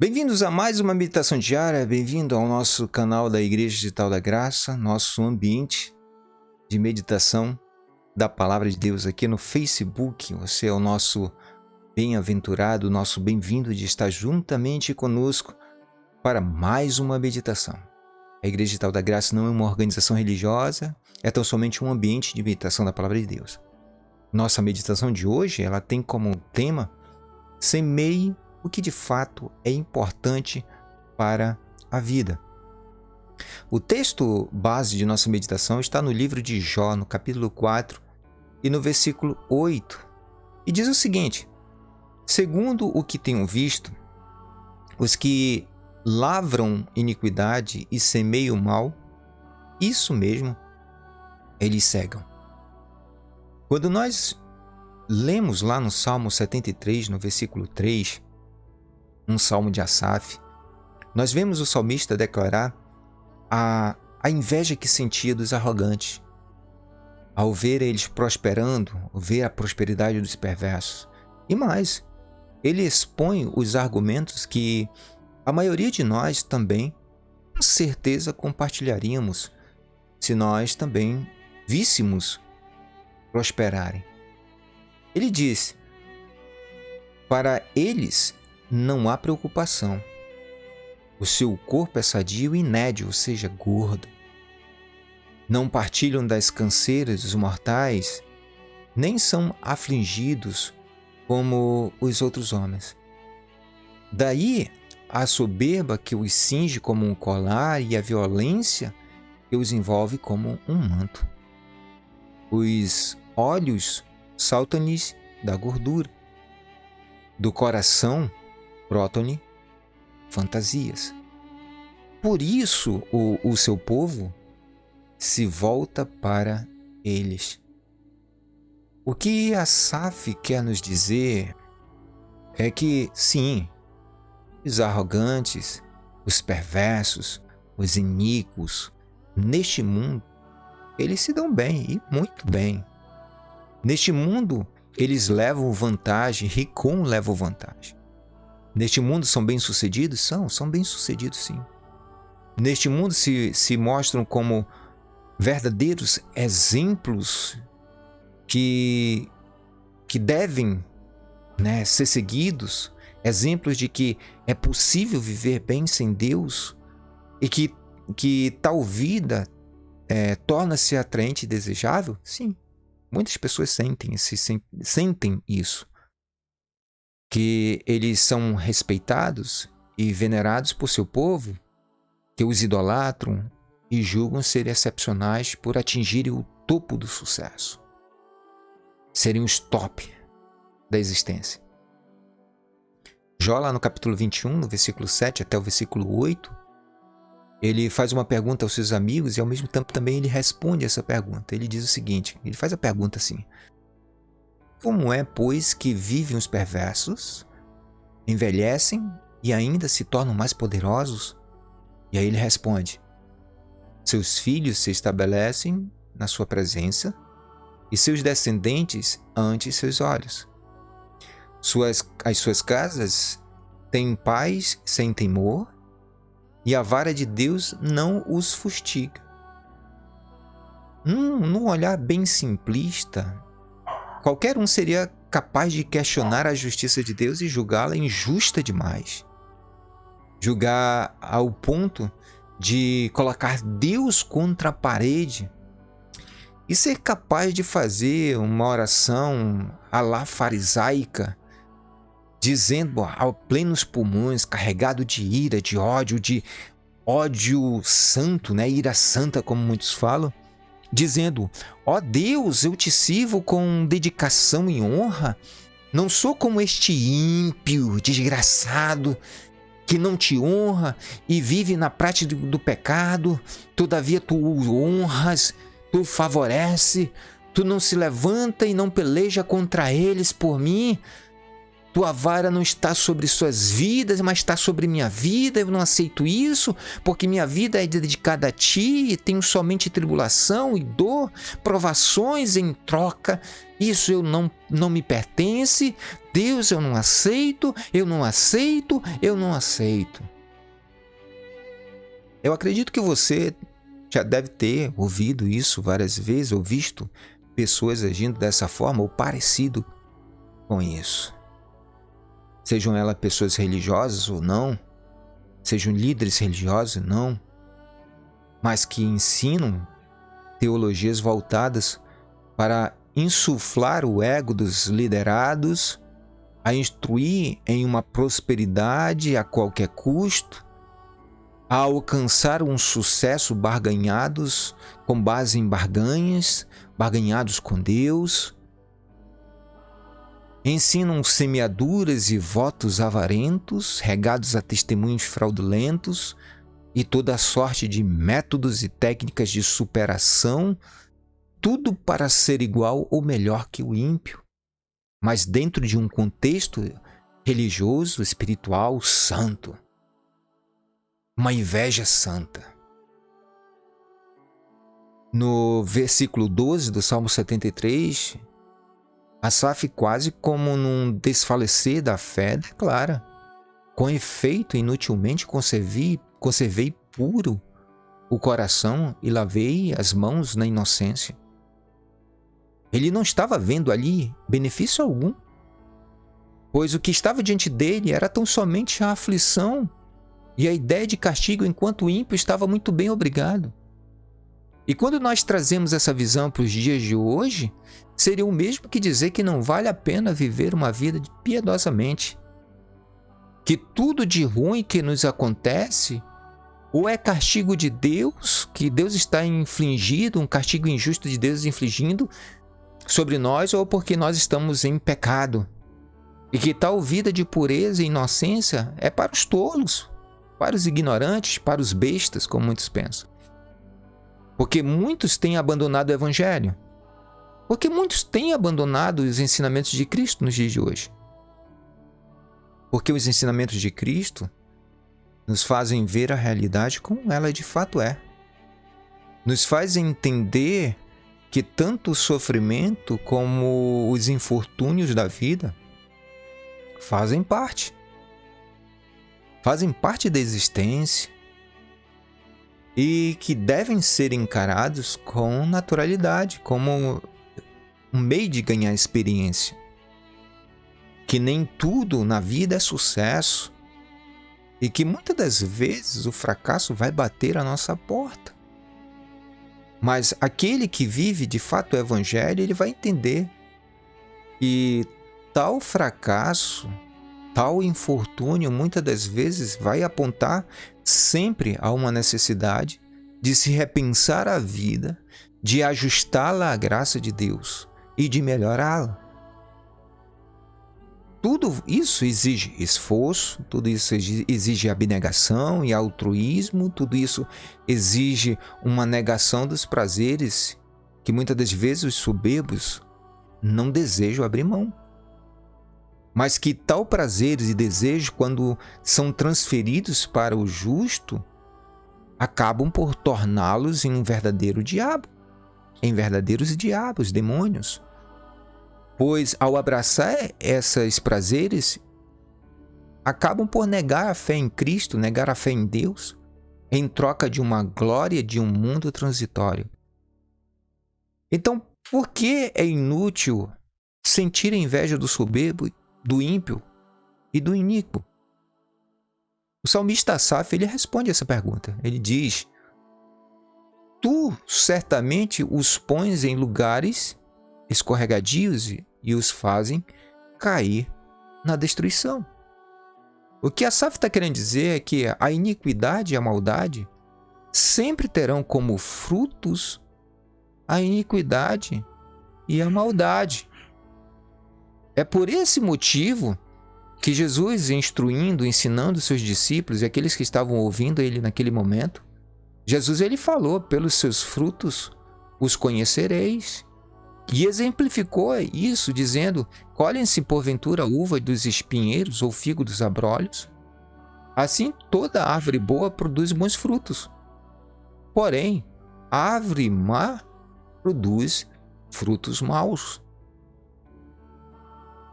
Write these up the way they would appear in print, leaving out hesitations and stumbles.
Bem-vindos a mais uma meditação diária, bem-vindo ao nosso canal da Igreja Digital da Graça, nosso ambiente de meditação da Palavra de Deus aqui no Facebook. Você é o nosso bem-aventurado, nosso bem-vindo de estar juntamente conosco para mais uma meditação. A Igreja Digital da Graça não é uma organização religiosa, é tão somente um ambiente de meditação da Palavra de Deus. Nossa meditação de hoje, ela tem como tema semeie o que de fato é importante para a vida. O texto base de nossa meditação está no livro de Jó, no capítulo 4 e no versículo 8. E diz o seguinte: segundo o que tenho visto, os que lavram iniquidade e semeiam mal, isso mesmo eles cegam. Quando nós lemos lá no Salmo 73, no versículo 3, um salmo de Asaf, nós vemos o salmista declarar a inveja que sentia dos arrogantes, ao ver eles prosperando, ao ver a prosperidade dos perversos. E mais, ele expõe os argumentos que a maioria de nós também, com certeza, compartilharíamos se nós também víssemos prosperarem. Ele diz: para eles não há preocupação. O seu corpo é sadio e nédio, ou seja, gordo. Não partilham das canseiras dos mortais, nem são afligidos como os outros homens. Daí a soberba que os cinge como um colar e a violência que os envolve como um manto. Os olhos saltam-lhes da gordura. Do coração brotam-lhe fantasias. Por isso o seu povo se volta para eles. O que Asaf quer nos dizer é que, sim, os arrogantes, os perversos, os iníquos, neste mundo, eles se dão bem, e muito bem. Neste mundo, eles levam vantagem, Ricom leva vantagem. Neste mundo são bem-sucedidos? São bem-sucedidos, sim. Neste mundo se mostram como verdadeiros exemplos que devem, ser seguidos, exemplos de que é possível viver bem sem Deus e que tal vida torna-se atraente e desejável? Sim, muitas pessoas sentem isso. Que eles são respeitados e venerados por seu povo, que os idolatram e julgam ser excepcionais por atingirem o topo do sucesso. Serem os top da existência. Jó, lá no capítulo 21, no versículo 7 até o versículo 8, ele faz uma pergunta aos seus amigos e ao mesmo tempo também ele responde essa pergunta. Ele diz o seguinte, ele faz a pergunta assim: como é, pois, que vivem os perversos, envelhecem e ainda se tornam mais poderosos? E aí ele responde: seus filhos se estabelecem na sua presença e seus descendentes ante seus olhos. As suas casas têm paz sem temor e a vara de Deus não os fustiga. Num olhar bem simplista, qualquer um seria capaz de questionar a justiça de Deus e julgá-la injusta demais. Julgar ao ponto de colocar Deus contra a parede e ser capaz de fazer uma oração à la farisaica, dizendo a plenos pulmões, carregado de ira, de ódio santo, ira santa, como muitos falam, dizendo: ó Deus, eu te sirvo com dedicação e honra, não sou como este ímpio, desgraçado, que não te honra e vive na prática do pecado, todavia tu o honras, tu o favorece, tu não se levanta e não peleja contra eles por mim, Tua vara não está sobre suas vidas, mas está sobre minha vida. Eu não aceito isso, porque minha vida é dedicada a ti e tenho somente tribulação e dor, provações em troca. Isso eu não me pertence. Deus, eu não aceito, eu não aceito, eu não aceito. Eu acredito que você já deve ter ouvido isso várias vezes, ou visto pessoas agindo dessa forma, ou parecido com isso. Sejam elas pessoas religiosas ou não, sejam líderes religiosos ou não, mas que ensinam teologias voltadas para insuflar o ego dos liderados, a instruir em uma prosperidade a qualquer custo, a alcançar um sucesso barganhados com base em barganhas, barganhados com Deus. Ensinam semeaduras e votos avarentos, regados a testemunhos fraudulentos e toda sorte de métodos e técnicas de superação, tudo para ser igual ou melhor que o ímpio, mas dentro de um contexto religioso, espiritual, santo. Uma inveja santa. No versículo 12 do Salmo 73, Asaf, quase como num desfalecer da fé, declara: com efeito, inutilmente conservei puro o coração e lavei as mãos na inocência. Ele não estava vendo ali benefício algum, pois o que estava diante dele era tão somente a aflição e a ideia de castigo, enquanto o ímpio estava muito bem, obrigado. E quando nós trazemos essa visão para os dias de hoje, seria o mesmo que dizer que não vale a pena viver uma vida piedosamente. Que tudo de ruim que nos acontece, ou é castigo de Deus, que Deus está infligindo, um castigo injusto de Deus infligindo sobre nós, ou porque nós estamos em pecado. E que tal vida de pureza e inocência é para os tolos, para os ignorantes, para os bestas, como muitos pensam. Porque muitos têm abandonado o Evangelho. Porque muitos têm abandonado os ensinamentos de Cristo nos dias de hoje. Porque os ensinamentos de Cristo nos fazem ver a realidade como ela de fato é. Nos fazem entender que tanto o sofrimento como os infortúnios da vida fazem parte da existência e que devem ser encarados com naturalidade, como um meio de ganhar experiência. Que nem tudo na vida é sucesso e que muitas das vezes o fracasso vai bater à nossa porta. Mas aquele que vive de fato o Evangelho, ele vai entender que tal fracasso, tal infortúnio, muitas das vezes vai apontar sempre a uma necessidade de se repensar a vida, de ajustá-la à graça de Deus e de melhorá-la. Tudo isso exige esforço, tudo isso exige abnegação e altruísmo, tudo isso exige uma negação dos prazeres que muitas das vezes os soberbos não desejam abrir mão. Mas que tal prazeres e desejos, quando são transferidos para o justo, acabam por torná-los em um verdadeiro diabo, em verdadeiros diabos, demônios. Pois ao abraçar esses prazeres, acabam por negar a fé em Cristo, negar a fé em Deus, em troca de uma glória de um mundo transitório. Então, por que é inútil sentir a inveja do soberbo, do ímpio e do iníquo? O salmista Asaf, ele responde essa pergunta. Ele diz: tu certamente os pões em lugares escorregadios e os fazem cair na destruição. O que Asaf está querendo dizer é que a iniquidade e a maldade sempre terão como frutos a iniquidade e a maldade. É por esse motivo que Jesus, instruindo, ensinando seus discípulos e aqueles que estavam ouvindo ele naquele momento, Jesus ele falou: pelos seus frutos os conhecereis. E exemplificou isso dizendo: colhem-se porventura uva dos espinheiros ou figo dos abrolhos? Assim toda árvore boa produz bons frutos. Porém, a árvore má produz frutos maus.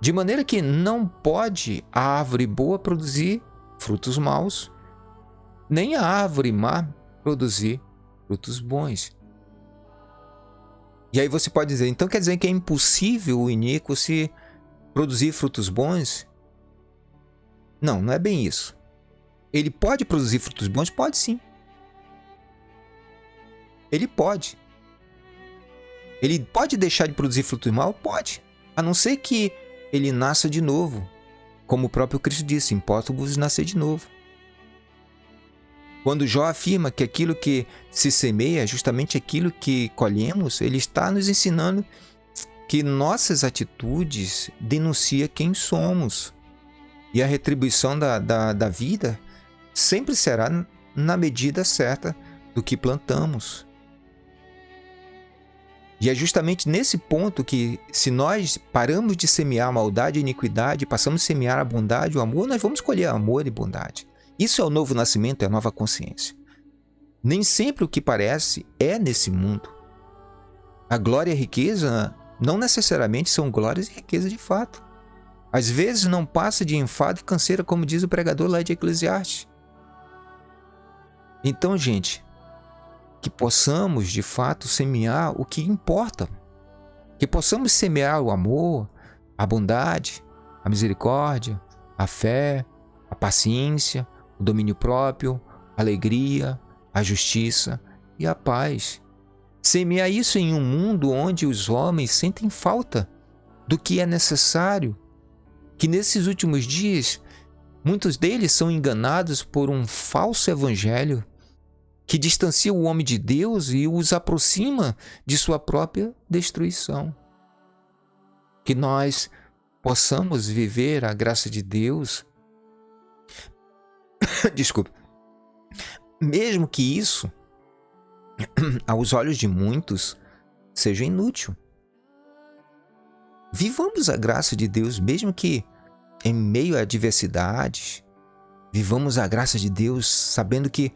De maneira que não pode a árvore boa produzir frutos maus, nem a árvore má produzir frutos bons. E aí você pode dizer, então quer dizer que é impossível o iníquo se produzir frutos bons? Não, não é bem isso. Ele pode produzir frutos bons? Pode sim. Ele pode. Ele pode deixar de produzir frutos maus? Pode. A não ser que ele nasça de novo. Como o próprio Cristo disse, importa-vos nascer de novo. Quando Jó afirma que aquilo que se semeia é justamente aquilo que colhemos, ele está nos ensinando que nossas atitudes denunciam quem somos. E a retribuição da vida sempre será na medida certa do que plantamos. E é justamente nesse ponto que, se nós paramos de semear a maldade e a iniquidade, passamos a semear a bondade e o amor, nós vamos colher amor e bondade. Isso é o novo nascimento, é a nova consciência. Nem sempre o que parece é nesse mundo. A glória e a riqueza não necessariamente são glórias e riqueza de fato. Às vezes não passa de enfado e canseira, como diz o pregador lá de Eclesiastes. Então, gente, que possamos de fato semear o que importa. Que possamos semear o amor, a bondade, a misericórdia, a fé, a paciência, o domínio próprio, a alegria, a justiça e a paz. Semear isso em um mundo onde os homens sentem falta do que é necessário, que nesses últimos dias muitos deles são enganados por um falso evangelho que distancia o homem de Deus e os aproxima de sua própria destruição. Que nós possamos viver a graça de Deus, desculpe, mesmo que isso, aos olhos de muitos, seja inútil. Vivamos a graça de Deus, mesmo que em meio a adversidades, vivamos a graça de Deus sabendo que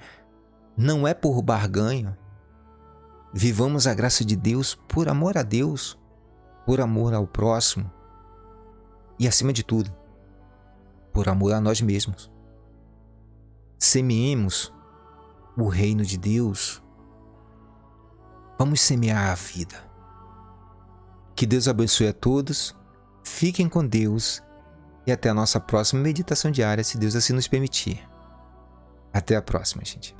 não é por barganha. Vivamos a graça de Deus por amor a Deus, por amor ao próximo e, acima de tudo, por amor a nós mesmos. Semeemos o reino de Deus. Vamos semear a vida. Que Deus abençoe a todos. Fiquem com Deus e até a nossa próxima meditação diária, se Deus assim nos permitir. Até a próxima, gente.